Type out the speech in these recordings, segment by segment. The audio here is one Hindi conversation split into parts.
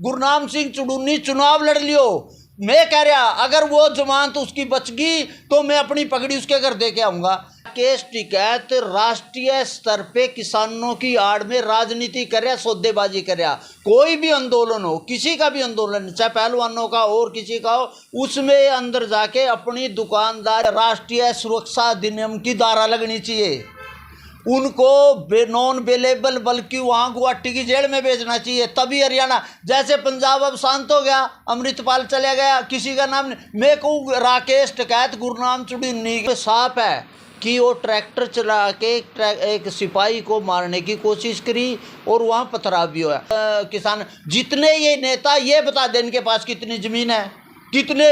गुरनाम सिंह चुड़ूनी चुनाव लड़ लियो। मैं कह रहा अगर वो जमानत उसकी बच गई तो मैं अपनी पगड़ी उसके घर दे के आऊंगा। राकेश टिकैत राष्ट्रीय स्तर पे किसानों की आड़ में राजनीति कर रहा, सौदेबाजी कर रहा। कोई भी आंदोलन हो, किसी का भी आंदोलन, चाहे पहलवानों का और किसी का हो, उसमें अंदर जाके अपनी दुकानदार राष्ट्रीय सुरक्षा अधिनियम की धारा लगनी चाहिए। उनको नॉन अवेलेबल बल्कि वहाँ गुवाहाटी की जेल में भेजना चाहिए, तभी हरियाणा। जैसे पंजाब अब शांत हो गया, अमृतपाल चला गया, किसी का नाम नहीं। मैं कहूँ राकेश टिकैत गुरनाम चुड़ूनी साफ है कि वो ट्रैक्टर चला के एक सिपाही को मारने की कोशिश करी और वहाँ पथराव भी हुआ। किसान जितने ये नेता, ये बता दें इनके पास कितनी ज़मीन है, कितने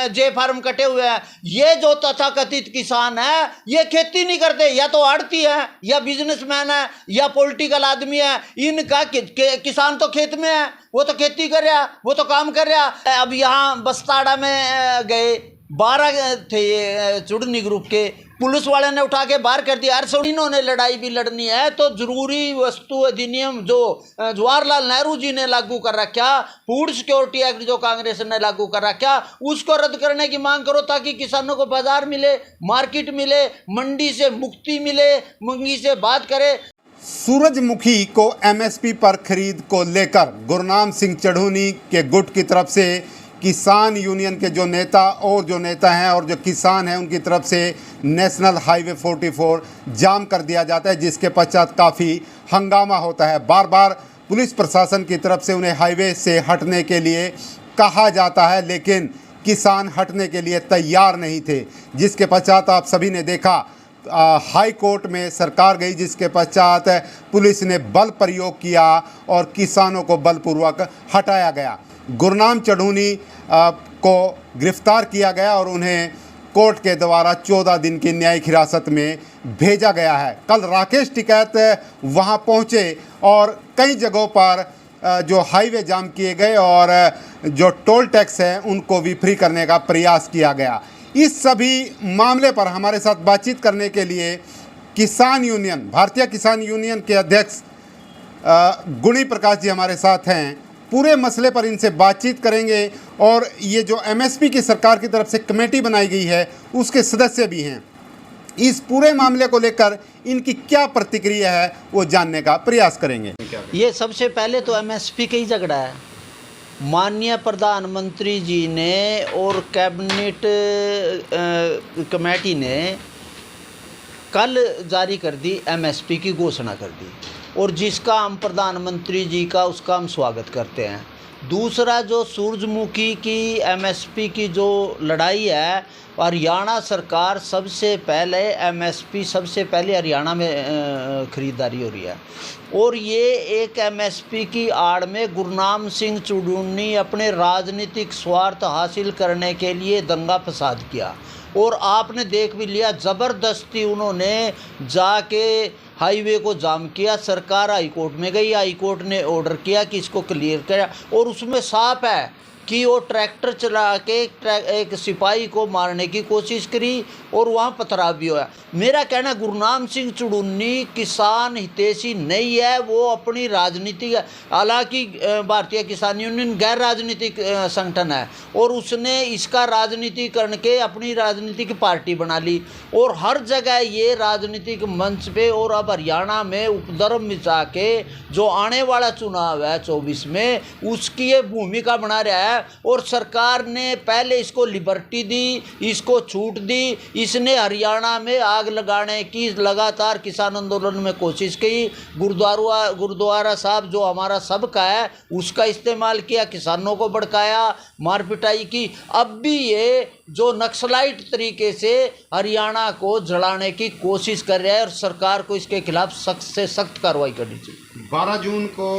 जे फार्म कटे हुए हैं। ये जो तथाकथित किसान है ये खेती नहीं करते, या तो आड़ती है या बिजनेसमैन है या पॉलिटिकल आदमी है। इनका किसान तो खेत में है, वो तो खेती कर रहा, वो तो काम कर रहा। अब यहाँ बस्ताड़ा में गए 12 थे ये चुड़नी ग्रुप के, पुलिस वाले ने उठा के बाहर कर दिया। अरे इन्होंने लड़ाई भी लड़नी है तो जरूरी वस्तु अधिनियम जो जवाहरलाल नेहरू जी ने लागू कर रखा, फूड सिक्योरिटी एक्ट जो कांग्रेस ने लागू कर रखा, उसको रद्द करने की मांग करो ताकि किसानों को बाजार मिले, मार्केट मिले, मंडी से मुक्ति मिले, मंगी से बात करे। सूरजमुखी को एमएसपी पर खरीद को लेकर गुरनाम सिंह चढ़ूनी के गुट की तरफ से किसान यूनियन के जो नेता हैं और जो किसान हैं उनकी तरफ से नेशनल हाईवे 44 जाम कर दिया जाता है, जिसके पश्चात काफ़ी हंगामा होता है। बार बार पुलिस प्रशासन की तरफ से उन्हें हाईवे से हटने के लिए कहा जाता है, लेकिन किसान हटने के लिए तैयार नहीं थे, जिसके पश्चात आप सभी ने देखा हाई कोर्ट में सरकार गई, जिसके पश्चात पुलिस ने बल प्रयोग किया और किसानों को बलपूर्वक हटाया गया। गुरनाम चढ़ूनी को गिरफ्तार किया गया और उन्हें कोर्ट के द्वारा 14 दिन की न्यायिक हिरासत में भेजा गया है। कल राकेश टिकैत वहां पहुंचे और कई जगहों पर जो हाईवे जाम किए गए और जो टोल टैक्स है उनको भी फ्री करने का प्रयास किया गया। इस सभी मामले पर हमारे साथ बातचीत करने के लिए किसान यूनियन, भारतीय किसान यूनियन के अध्यक्ष गुणी प्रकाश जी हमारे साथ हैं। पूरे मसले पर इनसे बातचीत करेंगे और ये जो एमएसपी की सरकार की तरफ से कमेटी बनाई गई है उसके सदस्य भी हैं। इस पूरे मामले को लेकर इनकी क्या प्रतिक्रिया है वो जानने का प्रयास करेंगे। ये सबसे पहले तो एमएसपी का ही झगड़ा है। माननीय प्रधानमंत्री जी ने और कैबिनेट कमेटी ने कल जारी कर दी, एमएसपी की घोषणा कर दी, और जिसका हम प्रधानमंत्री जी का उसका हम स्वागत करते हैं। दूसरा, जो सूरजमुखी की एमएसपी की जो लड़ाई है, हरियाणा सरकार सबसे पहले एमएसपी सबसे पहले हरियाणा में ख़रीदारी हो रही है, और ये एक एमएसपी की आड़ में गुरनाम सिंह चुड़ूनी अपने राजनीतिक स्वार्थ हासिल करने के लिए दंगा फसाद किया। और आपने देख भी लिया, ज़बरदस्ती उन्होंने जाके हाईवे को जाम किया। सरकार हाई कोर्ट में गई, हाई कोर्ट ने ऑर्डर किया कि इसको क्लियर करें, और उसमें साफ है कि वो ट्रैक्टर चला के एक सिपाही को मारने की कोशिश करी और वहाँ पथराव भी हुआ। मेरा कहना, गुरनाम सिंह चुड़ूनी किसान हितैषी नहीं है, वो अपनी राजनीति, हालांकि भारतीय किसान यूनियन गैर राजनीतिक संगठन है और उसने इसका राजनीतिकरण के अपनी राजनीतिक पार्टी बना ली, और हर जगह ये राजनीतिक मंच पे और अब हरियाणा में उपद्रव मचा के जो आने वाला चुनाव है 24 में उसकी ये भूमिका बना रहा है। और सरकार ने पहले इसको लिबर्टी दी, इसको छूट दी, इसने हरियाणा में आग लगाने की लगातार किसान आंदोलन में कोशिश की। गुरुद्वारा साहब जो हमारा सबका है उसका इस्तेमाल किया, किसानों को भड़काया, मार पिटाई की। अब भी ये जो नक्सलाइट तरीके से हरियाणा को जलाने की कोशिश कर रहा है और सरकार को इसके खिलाफ सख्त से सख्त कार्रवाई करनी चाहिए। 12 जून को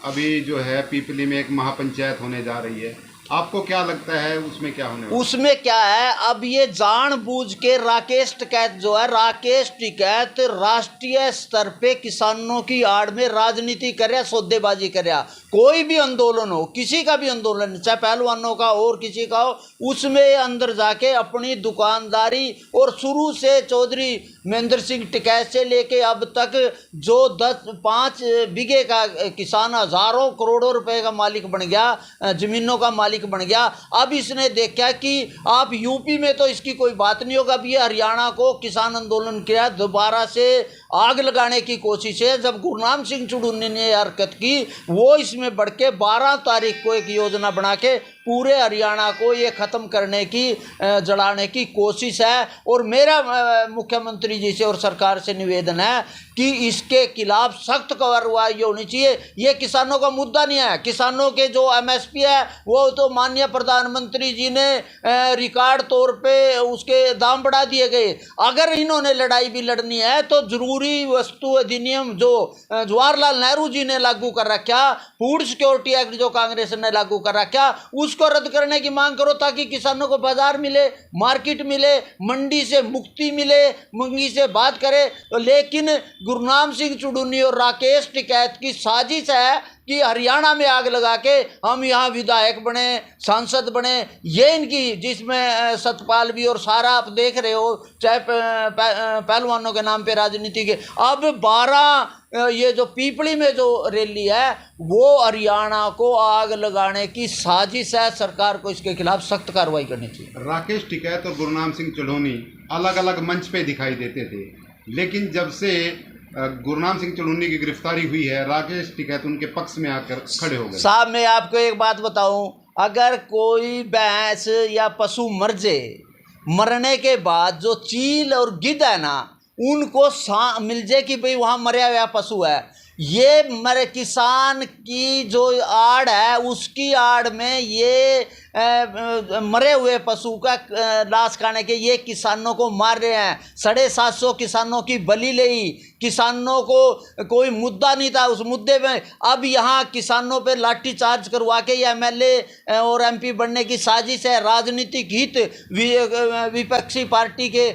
अभी जो है पीपली में एक महापंचायत होने जा रही है, आपको क्या लगता है उसमें क्या होने वाला? उसमें क्या है, अब ये जानबूझ के राकेश टिकैत जो है, राकेश टिकैत राष्ट्रीय स्तर पे किसानों की आड़ में राजनीति कर रहा, सौदेबाजी कर रहा। कोई भी आंदोलन हो, किसी का भी आंदोलन, चाहे पहलवानों का और किसी का हो, उसमें अंदर जाके अपनी दुकानदारी, और शुरू से चौधरी महेंद्र सिंह टिकैत से लेके अब तक जो 5 बीघे का किसान हज़ारों करोड़ों रुपए का मालिक बन गया, ज़मीनों का मालिक बन गया। अब इसने देखा कि आप यूपी में तो इसकी कोई बात नहीं होगा, अब ये हरियाणा को किसान आंदोलन किया, दोबारा से आग लगाने की कोशिश है। जब गुरनाम सिंह चुड़ूनी ने हरकत की, वो इसमें बढ़ के 12 तारीख को एक योजना बना के पूरे हरियाणा को ये ख़त्म करने की, जलाने की कोशिश है। और मेरा मुख्यमंत्री जी से और सरकार से निवेदन है कि इसके खिलाफ सख्त कार्रवाई होनी चाहिए। ये किसानों का मुद्दा नहीं है। किसानों के जो एमएसपी है वो तो माननीय प्रधानमंत्री जी ने रिकॉर्ड तौर पे उसके दाम बढ़ा दिए गए। अगर इन्होंने लड़ाई भी लड़नी है तो जरूरी वस्तु अधिनियम जो जवाहरलाल नेहरू जी ने लागू कर रखा, फूड सिक्योरिटी एक्ट जो कांग्रेस ने लागू कर रखा, उसको रद्द करने की मांग करो ताकि किसानों को बाजार मिले, मार्केट मिले, मंडी से मुक्ति मिले, मंगी से बात करे। तो लेकिन गुरनाम सिंह चुड़ूनी और राकेश टिकैत की साजिश है कि हरियाणा में आग लगा के हम यहाँ विधायक बने, सांसद बने। ये इनकी, जिसमें सतपाल भी और सारा आप देख रहे हो, चाहे पहलवानों के नाम पे राजनीति के। अब 12 ये जो पीपली में जो रैली है वो हरियाणा को आग लगाने की साजिश है। सरकार को इसके खिलाफ सख्त कार्रवाई करनी चाहिए। राकेश टिकैत और गुरनाम सिंह चुड़ूनी अलग अलग मंच पे दिखाई देते थे, लेकिन जब से गुरनाम सिंह चुड़ूनी की गिरफ्तारी हुई है, राकेश टिकैत उनके पक्ष में आकर खड़े हो गए। साहब मैं आपको एक बात बताऊं, अगर कोई भैंस या पशु मर जाए, मरने के बाद जो चील और गिद्ध है ना, उनको मिल जाए कि भाई वहाँ मरा हुआ पशु है, ये मरे किसान की जो आड़ है उसकी आड़ में ये मरे हुए पशु का लाश खाने के ये किसानों को मार रहे हैं। 750 किसानों की बलि ली, किसानों को कोई मुद्दा नहीं था उस मुद्दे में। अब यहाँ किसानों पे लाठी चार्ज करवा के ये एमएलए और एमपी बनने की साजिश है। राजनीतिक हित विपक्षी पार्टी के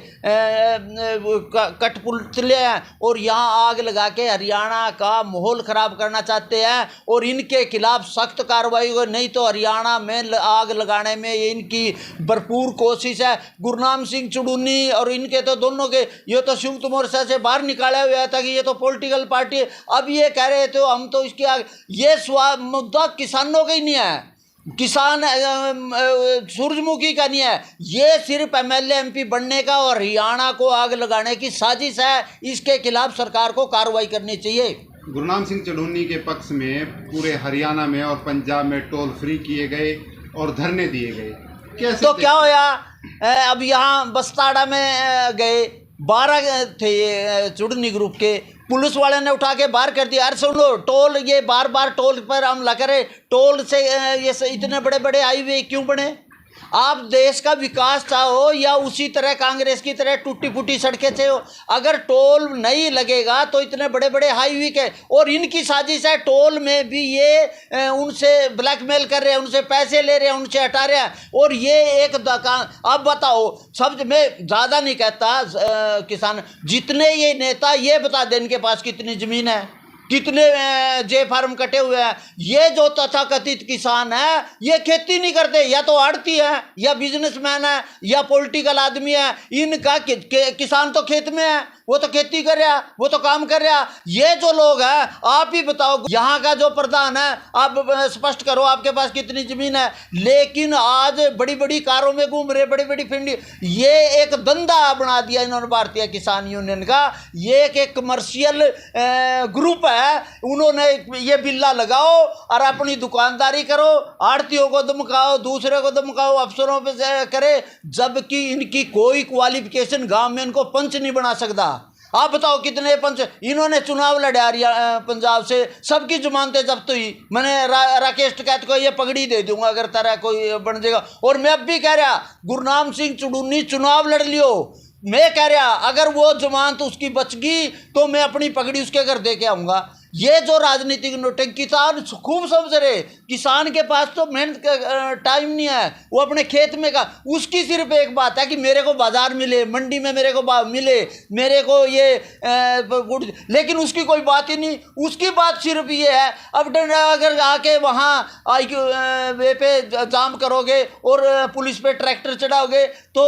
कठपुतले हैं और यहाँ आग लगा के हरियाणा का माहौल खराब करना चाहते हैं और इनके खिलाफ सख्त कार्रवाई हो, नहीं तो हरियाणा में आग लगाने में इनकी भरपूर कोशिश है। गुरनाम सिंह चुड़ूनी और इनके तो दोनों के, ये तो संयुक्त मोर्चा से बाहर निकाला हुआ था कि ये तो पॉलिटिकल पार्टी है। अब ये कह रहे थे हम तो इसके आगे, ये मुद्दा किसानों का ही नहीं है, किसान सूरजमुखी का नहीं है, ये सिर्फ एमएलए एमपी बनने का और हरियाणा को आग लगाने की साजिश है। इसके खिलाफ सरकार को कार्रवाई करनी चाहिए। गुरनाम सिंह चुड़ूनी के पक्ष में पूरे हरियाणा में और पंजाब में टोल फ्री किए गए और धरने दिए गए, कैसे तो क्या होया, अब यहाँ बस्ताड़ा में गए 12 थे चुड़नी ग्रुप के, पुलिस वाले ने उठा के बाहर कर दिया। अरे सुनो, टोल ये बार बार टोल पर हमला करे, टोल से ये इतने बड़े बड़े हाईवे क्यों बने? आप देश का विकास चाहो या उसी तरह कांग्रेस की तरह टूटी फूटी सड़कें चाहो? अगर टोल नहीं लगेगा तो इतने बड़े बड़े हाईवे के, और इनकी साजिश है टोल में भी ये उनसे ब्लैकमेल कर रहे हैं, उनसे पैसे ले रहे हैं, उनसे हटा रहे हैं। और ये एक अब बताओ, सब मैं ज़्यादा नहीं कहता, किसान जितने ये नेता, ये बता दें इनके पास कितनी ज़मीन है, कितने जे फार्म कटे हुए हैं। ये जो तथाकथित किसान है ये खेती नहीं करते, या तो आड़ती है या बिजनेसमैन है या पॉलिटिकल आदमी है। इनका किसान तो खेत में है, वो तो खेती कर रहा, वो तो काम कर रहा। ये जो लोग हैं, आप ही बताओ, यहाँ का जो प्रधान है, आप स्पष्ट करो आपके पास कितनी जमीन है। लेकिन आज बड़ी बड़ी कारों में घूम रहे, बड़ी बड़ी फिंडी। ये एक धंधा बना दिया इन्होंने भारतीय किसान यूनियन का। ये एक कमर्शियल ग्रुप है, उन्होंने ये बिल्ला लगाओ और अपनी दुकानदारी करो, आड़तियों को धमकाओ, दूसरे को धमकाओ, अफसरों पे करे, जबकि इनकी कोई क्वालिफिकेशन गांव में इनको पंच नहीं बना सकता। आप बताओ कितने पंच इन्होंने चुनाव लड़ा पंजाब से, सबकी जमानतें जब्त हुई। मैंने राकेश टिकैत को ये पगड़ी दे दूंगा अगर तरह कोई बन जाएगा। और मैं अब भी कह रहा, गुरनाम सिंह चुड़ूनी चुनाव लड़ लियो, मैं कह रहा अगर वो जमानत उसकी बच गई तो मैं अपनी पगड़ी उसके घर दे के आऊँगा। ये जो राजनीतिक नोटिंग, किसान खूब समझ रहे, किसान के पास तो मेहनत का टाइम नहीं है, वो अपने खेत में का, उसकी सिर्फ एक बात है कि मेरे को बाजार मिले, मंडी में मेरे को मिले, मेरे को ये गुड़, लेकिन उसकी कोई बात ही नहीं। उसकी बात सिर्फ ये है, अब अगर आके वहाँ वे पे जाम करोगे और पुलिस पे ट्रैक्टर चढ़ाओगे तो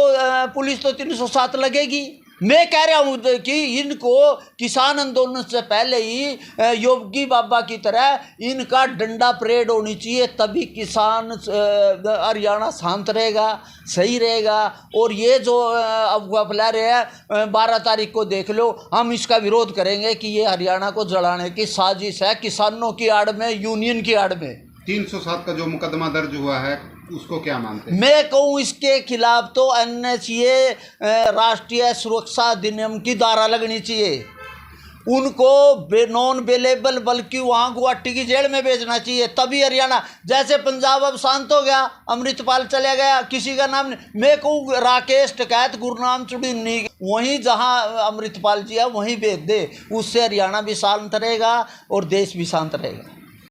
पुलिस तो 307 लगेगी। मैं कह रहा हूँ कि इनको किसान आंदोलन से पहले ही योगी बाबा की तरह इनका डंडा परेड होनी चाहिए, तभी किसान हरियाणा शांत रहेगा, सही रहेगा। और ये जो अफवाह फैला रहे हैं 12 तारीख को देख लो, हम इसका विरोध करेंगे कि ये हरियाणा को जलाने की साजिश है, किसानों की आड़ में, यूनियन की आड़ में। 307 का जो मुकदमा दर्ज हुआ है उसको क्या मानते हैं? मैं कहूँ इसके खिलाफ तो NHA राष्ट्रीय सुरक्षा अधिनियम की धारा लगनी चाहिए, उनको नॉन अवेलेबल बल्कि वहाँ गुवाहाटी की जेल में भेजना चाहिए, तभी हरियाणा। जैसे पंजाब अब शांत हो गया, अमृतपाल चले गया, किसी का नाम नहीं। मैं कहूँ राकेश टिकैत, गुरनाम चुड़ीनी, वहीं जहाँ अमृतपाल जी है वहीं भेज दे, उससे हरियाणा भी शांत रहेगा और देश भी शांत रहेगा।